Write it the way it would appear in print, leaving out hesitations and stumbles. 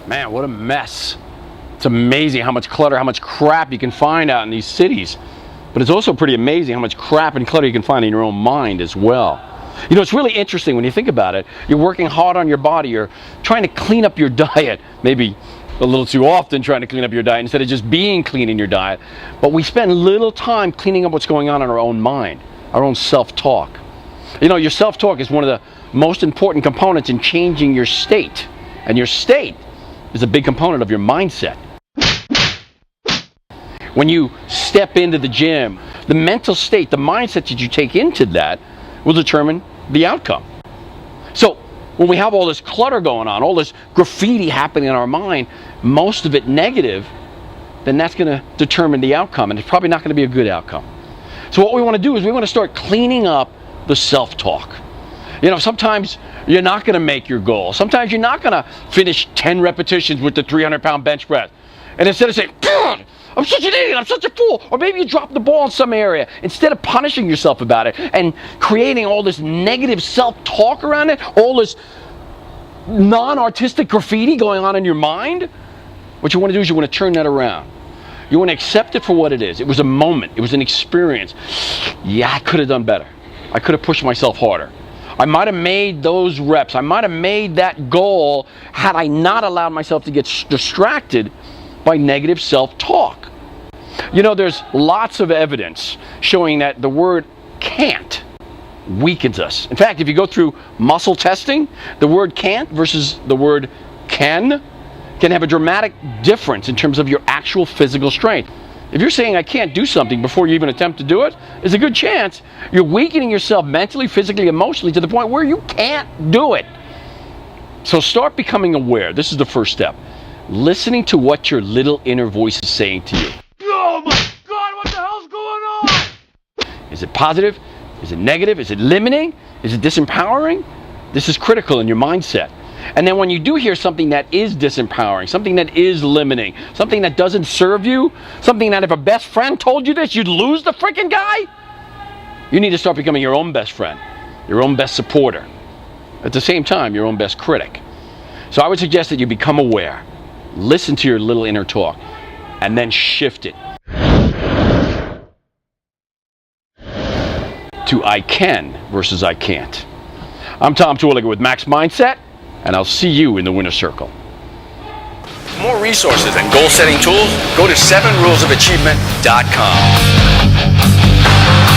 Man, what a mess. It's amazing how much clutter, how much crap you can find out in these cities. But it's also pretty amazing how much crap and clutter you can find in your own mind as well. You know, it's really interesting when you think about it. You're working hard on your body. You're trying to clean up your diet. Maybe a little too often trying to clean up your diet instead of just being clean in your diet. But we spend little time cleaning up what's going on in our own mind, our own self-talk. You know, your self-talk is one of the most important components in changing your state. And your state is a big component of your mindset. When you step into the gym, the mental state, the mindset that you take into that will determine the outcome. So when we have all this clutter going on, all this graffiti happening in our mind, most of it negative, then that's going to determine the outcome, and it's probably not going to be a good outcome. So what we want to do is we want to start cleaning up the self-talk. You know, sometimes you're not going to make your goal. Sometimes you're not going to finish 10 repetitions with the 300-pound bench press. And instead of saying, God, I'm such an idiot, I'm such a fool, or maybe you dropped the ball in some area, instead of punishing yourself about it and creating all this negative self-talk around it, all this non-artistic graffiti going on in your mind, what you want to do is you want to turn that around. You want to accept it for what it is. It was a moment. It was an experience. Yeah, I could have done better. I could have pushed myself harder. I might have made those reps. I might have made that goal had I not allowed myself to get distracted by negative self-talk. You know, there's lots of evidence showing that the word can't weakens us. In fact, if you go through muscle testing, the word can't versus the word can have a dramatic difference in terms of your actual physical strength. If you're saying I can't do something before you even attempt to do it, there's a good chance you're weakening yourself mentally, physically, emotionally to the point where you can't do it. So start becoming aware. This is the first step. Listening to what your little inner voice is saying to you. Oh my God, what the hell's going on? Is it positive? Is it negative? Is it limiting? Is it disempowering? This is critical in your mindset. And then when you do hear something that is disempowering, something that is limiting, something that doesn't serve you, something that if a best friend told you this, you'd lose the freaking guy, you need to start becoming your own best friend, your own best supporter. At the same time, your own best critic. So I would suggest that you become aware, listen to your little inner talk, and then shift it to I can versus I can't. I'm Tom Terwilliger with Max Mindset, and I'll see you in the winner's circle. For more resources and goal-setting tools, go to 7rulesofachievement.com.